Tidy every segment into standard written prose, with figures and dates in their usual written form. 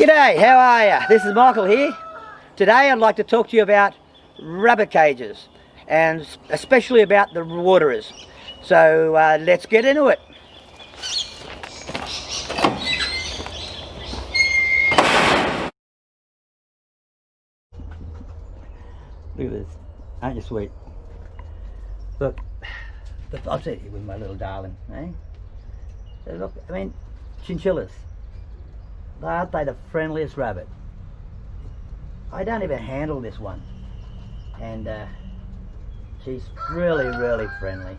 G'day, how are ya? This is Michael here. Today I'd like to talk to you about rabbit cages and especially about the waterers. So let's get into it. Look at this, aren't you sweet? Look, I'll see you with my little darling, eh? So look, I mean, chinchillas. Aren't they the friendliest rabbit? I don't even handle this one, and she's really, really friendly.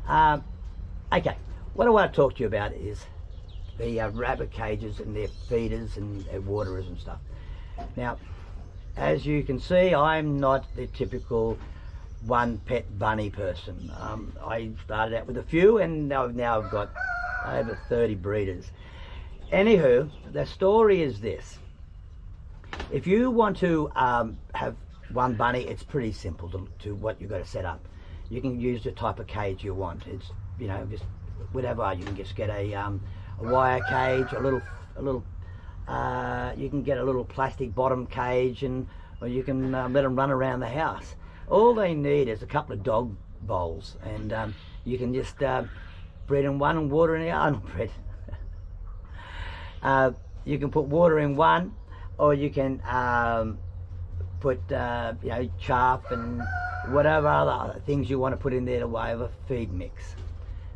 Okay, what I want to talk to you about is the rabbit cages and their feeders and their waterers and stuff. Now, as you can see, I'm not the typical one pet bunny person. I started out with a few, and now I've got over 30 breeders. Anywho, the story is this. If you want to have one bunny, it's pretty simple to what you've got to set up. You can use the type of cage you want. It's, you know, just whatever. You can just get a wire cage, you can get a little plastic bottom cage, or you can let them run around the house. All they need is a couple of dog bowls, and you can just breed in one and water in the other. You can put water in one, or you can put you know, chaff and whatever other things you want to put in there to way of a feed mix.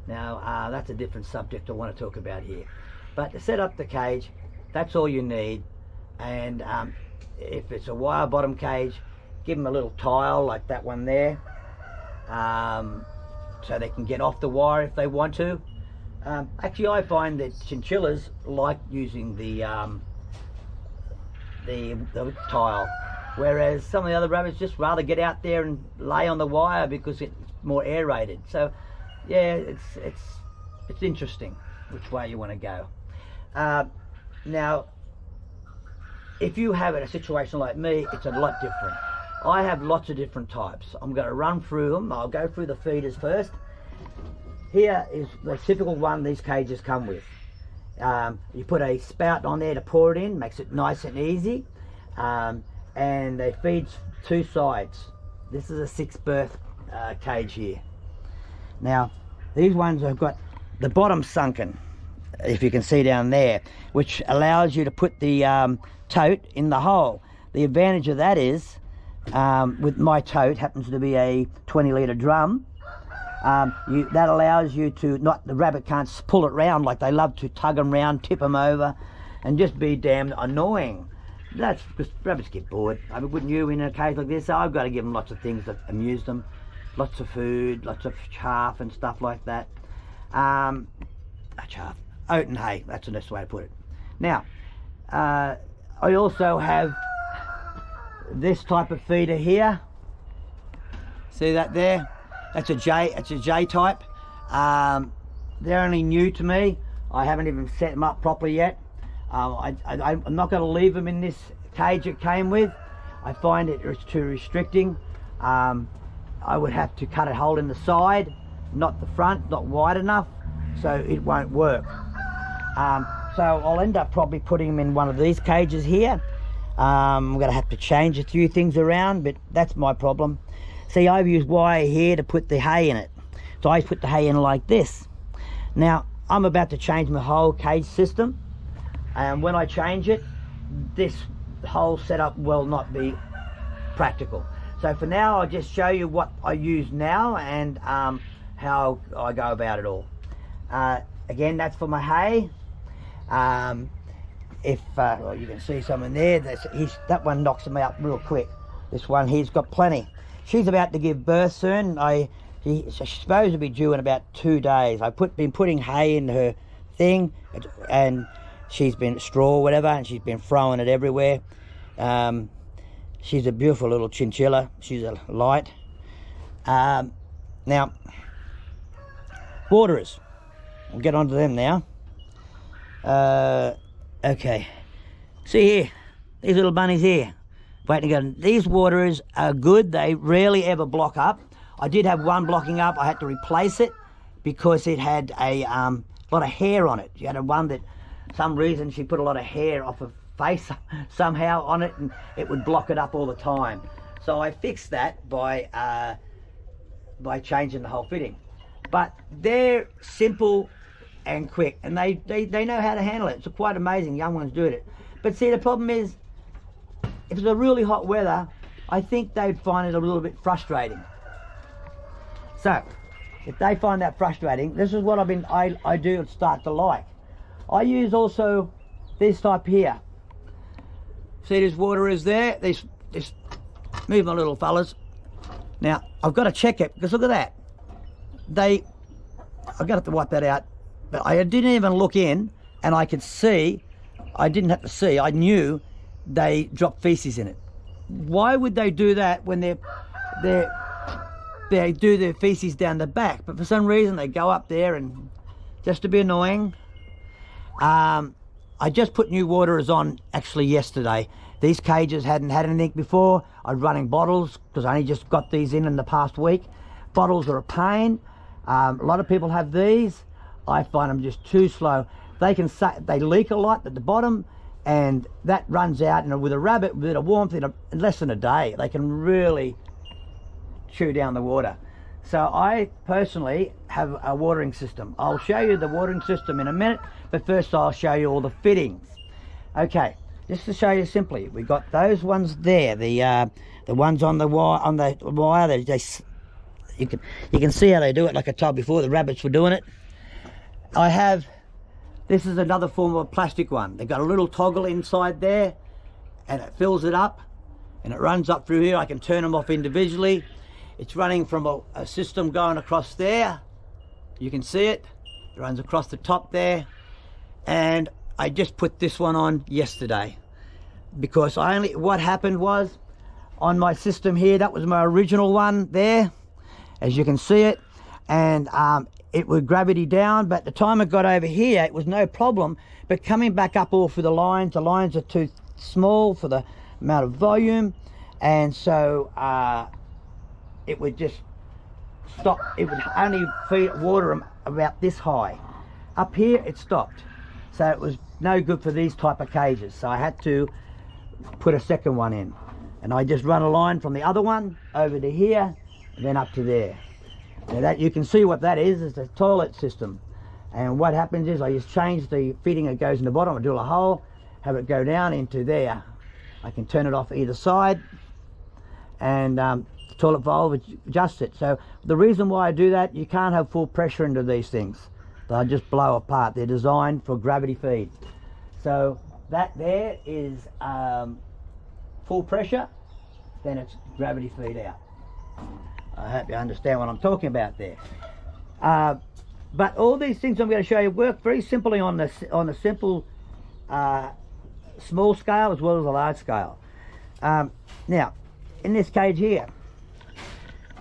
Now that's a different subject I want to talk about here. But to set up the cage, that's all you need. And if it's a wire bottom cage, give them a little tile like that one there, so they can get off the wire if they want to. Actually, I find that chinchillas like using the tile, whereas some of the other rabbits just rather get out there and lay on the wire because it's more aerated. So, yeah, it's interesting which way you want to go. Now, if you have a situation like me, it's a lot different. I have lots of different types. I'm going to run through them. I'll go through the feeders first. Here is the typical one these cages come with. You put a spout on there to pour it in, makes it nice and easy, and they feed two sides. This is a 6 berth cage here. Now, these ones have got the bottom sunken, if you can see down there, which allows you to put the tote in the hole. The advantage of that is, with my tote, happens to be a 20-litre drum. That allows you to, the rabbit can't pull it round like they love to tug them round, tip them over, and just be damn annoying. That's because rabbits get bored. I mean, wouldn't you in a cage like this? I've got to give them lots of things that amuse them. Lots of food, lots of chaff and stuff like that. Chaff, oat and hay, that's the best way to put it. Now, I also have this type of feeder here. See that there? That's a J type. They're only new to me. I haven't even set them up properly yet. I'm not going to leave them in this cage it came with. I find it too restricting. I would have to cut a hole in the side, not the front, not wide enough, so it won't work. So I'll end up probably putting them in one of these cages here. I'm going to have to change a few things around, but that's my problem. See, I've used wire here to put the hay in it. So I put the hay in like this. Now, I'm about to change my whole cage system. And when I change it, this whole setup will not be practical. So for now, I'll just show you what I use now and how I go about it all. Again, that's for my hay. Well, you can see some in there. That one knocks them out real quick. This one here's got plenty. She's about to give birth soon. She's supposed to be due in about 2 days. I've been putting hay in her thing, and she's been straw or whatever, and she's been throwing it everywhere. She's a beautiful little chinchilla. She's a light. Now, waterers. We'll get onto them now. Okay. See here, these little bunnies here. Waiting to go. These waterers are good. They rarely ever block up. I did have one blocking up. I had to replace it because it had a lot of hair on it. You had one that some reason she put a lot of hair off her face somehow on it, and it would block it up all the time. So I fixed that by changing the whole fitting. But they're simple and quick, and they know how to handle it. It's quite amazing, young ones doing it. But see, the problem is, if it's a really hot weather, I think they'd find it a little bit frustrating. So, if they find that frustrating, this is what I do start to like. I use also this type here. See, this water is there. This move my little fellas. Now, I've got to check it, because look at that. I've got to wipe that out. But I didn't even look in, and I could see, I didn't have to see, I knew they dropped feces in it. Why would they do that when they do their feces down the back? But for some reason they go up there, and just to be annoying. I just put new waterers on actually yesterday. These cages hadn't had anything before. I'm running bottles because I only just got these in the past week. Bottles are a pain. A lot of people have these. I find them just too slow. They leak a lot at the bottom, and that runs out. And with a rabbit, with a bit of warmth, in less than a day, they can really chew down the water. So I personally have a watering system. I'll show you the watering system in a minute, but first I'll show you all the fittings. Okay, just to show you simply, we got those ones there, the ones on the wire. You can see how they do it. Like I told before, the rabbits were doing it. This is another form of a plastic one. They've got a little toggle inside there, and it fills it up, and it runs up through here. I can turn them off individually. It's running from a system going across there. You can see it. It runs across the top there. And I just put this one on yesterday, because what happened was, on my system here, that was my original one there, as you can see it, and it would gravity down, but the time it got over here, it was no problem. But coming back up all through the lines are too small for the amount of volume, and so it would just stop. It would only feed water about this high. Up here it stopped, so it was no good for these type of cages. So I had to put a second one in, and I just run a line from the other one over to here and then up to there. Now that you can see what that is the toilet system. And what happens is I just change the fitting that goes in the bottom. I drill a hole, have it go down into there. I can turn it off either side, and the toilet valve adjusts it. So the reason why I do that, you can't have full pressure into these things. They'll just blow apart. They're designed for gravity feed. So that there is full pressure, then it's gravity feed out. I hope you understand what I'm talking about there. But all these things I'm going to show you work very simply on the simple small scale as well as a large scale. Now, in this cage here,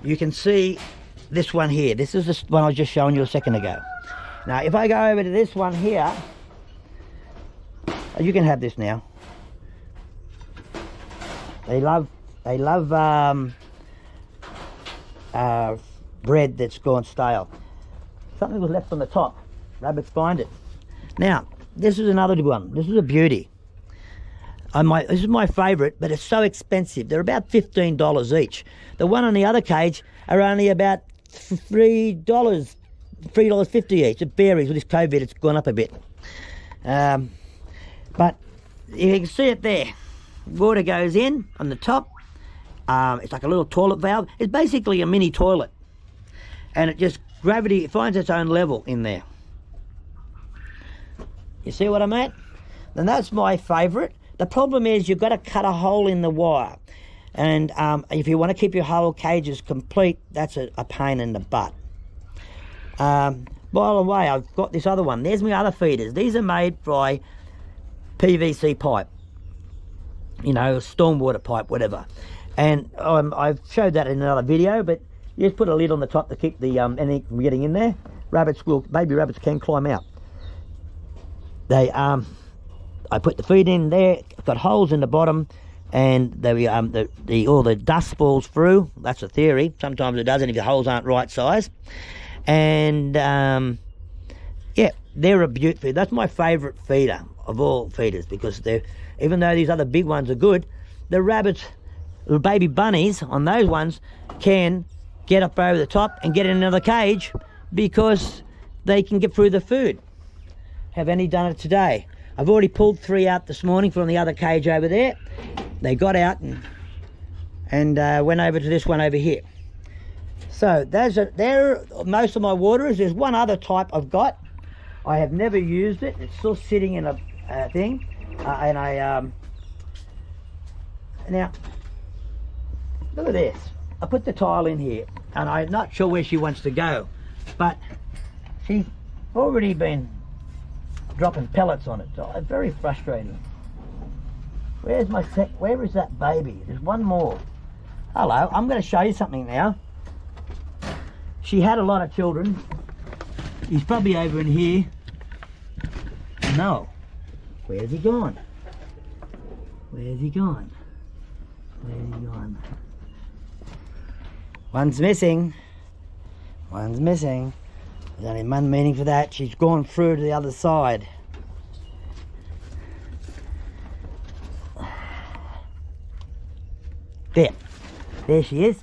you can see this one here. This is the one I was just showing you a second ago. Now, if I go over to this one here, you can have this now. They love bread that's gone stale. Something was left on the top. Rabbits find it. Now, this is another one. This is a beauty. This is my favourite, but it's so expensive. They're about $15 each. The one on the other cage are only about $3.50 each. It varies. With this COVID, it's gone up a bit. But you can see it there. Water goes in on the top. It's like a little toilet valve. It's basically a mini toilet, and it finds its own level in there. You see what I mean? And that's my favourite. The problem is you've got to cut a hole in the wire, and if you want to keep your whole cages complete, that's a pain in the butt. By the way, I've got this other one. There's my other feeders. These are made by PVC pipe, you know, stormwater pipe, whatever. And I've showed that in another video, but you just put a lid on the top to keep the anything from getting in there. Baby rabbits can climb out. I put the feed in there. It's got holes in the bottom, and all the dust falls through. That's a theory. Sometimes it doesn't if the holes aren't right size. And yeah, they're a beaut feed. That's my favourite feeder of all feeders, because they're, even though these other big ones are good, the rabbits, the baby bunnies on those ones can get up over the top and get in another cage because they can get through the food. Have any done it today? I've already pulled 3 out this morning from the other cage over there. They got out and went over to this one over here. So there most of my waterers. There's one other type I've got. I have never used it. It's still sitting in a thing. Now, look at this. I put the tile in here, and I'm not sure where she wants to go, but she's already been dropping pellets on it, so it's very frustrating. Where is that baby? There's one more. Hello, I'm going to show you something now. She had a lot of children. He's probably over in here. No. Where's he gone? Where's he gone? Where's he gone? One's missing. One's missing. There's only one meaning for that. She's gone through to the other side. There. There she is.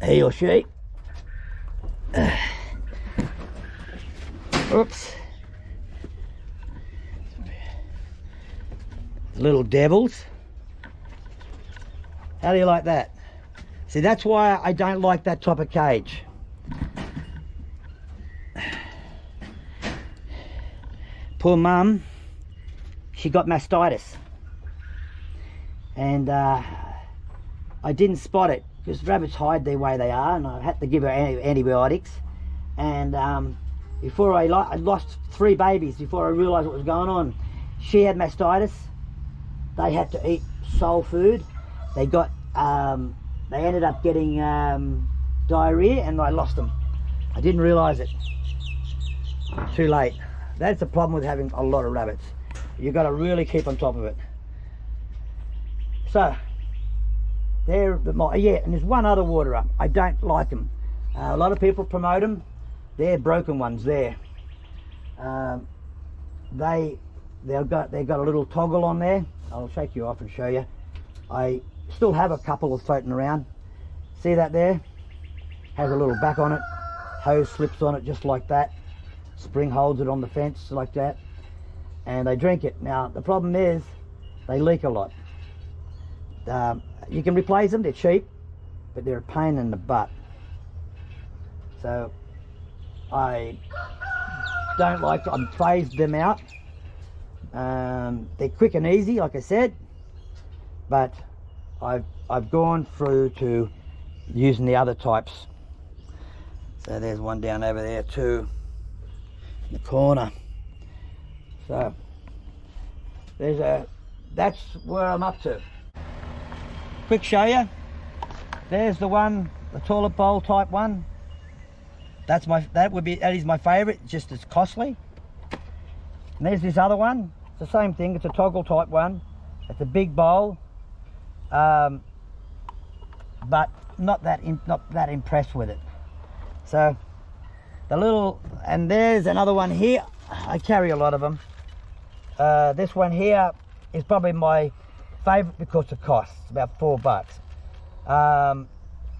He or she. Oops. Little devils. How do you like that? See, that's why I don't like that type of cage. Poor mum, she got mastitis, and I didn't spot it because rabbits hide the way they are, and I had to give her antibiotics. And before I lost 3 babies before I realised what was going on. She had mastitis. They had to eat soul food. They got they ended up getting diarrhea, and I lost them. I didn't realise it. Too late. That's the problem with having a lot of rabbits. You've got to really keep on top of it. So they're yeah, and there's one other waterer. I don't like them. A lot of people promote them. They're broken ones there. They've got a little toggle on there. I'll shake you off and show you. I still have a couple floating around. See that there? Has a little back on it. Hose slips on it just like that. Spring holds it on the fence like that. And they drink it. Now the problem is they leak a lot. You can replace them, they're cheap, but they're a pain in the butt. So I don't like, I've phased them out. They're quick and easy, like I said, but I've gone through to using the other types. So there's one down over there too, in the corner. So that's where I'm up to. Quick show you. There's the one, the toilet bowl type one. That is my favourite. Just as costly. And there's this other one. It's the same thing. It's a toggle type one. It's a big bowl, but not that impressed with it. So the little, and there's another one here. I carry a lot of them. This one here is probably my favourite because of cost. It's about $4.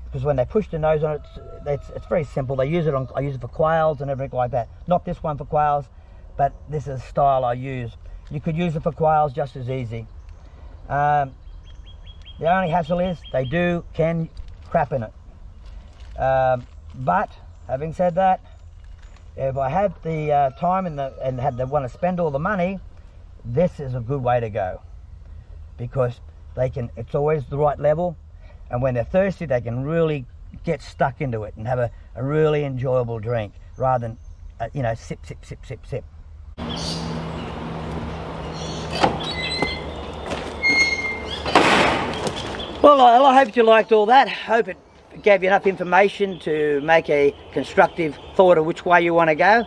Because when they push the nose on it, it's very simple. I use it for quails and everything like that. Not this one for quails, but this is the style I use. You could use it for quails just as easy. The only hassle is they can crap in it. But having said that, if I had the time and want to spend all the money, this is a good way to go, because it's always the right level, and when they're thirsty they can really get stuck into it and have a really enjoyable drink rather than sip. Well, I hope you liked all that. Hope it gave you enough information to make a constructive thought of which way you want to go.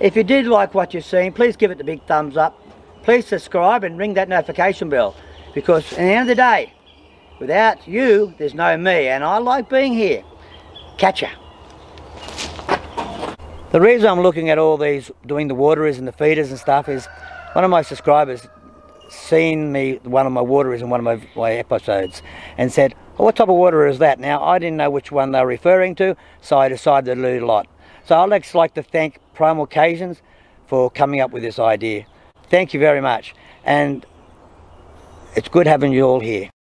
If you did like what you've seen, please give it the big thumbs up. Please subscribe and ring that notification bell, because at the end of the day, without you, there's no me, and I like being here. Catch ya. The reason I'm looking at all these, doing the waterers and the feeders and stuff, is one of my subscribers seen me, one of my waterers in one of my episodes, and said, oh, what type of waterer is that? Now, I didn't know which one they were referring to, so I decided to do a lot. So I'd just like to thank Primal Occasions for coming up with this idea. Thank you very much, and it's good having you all here.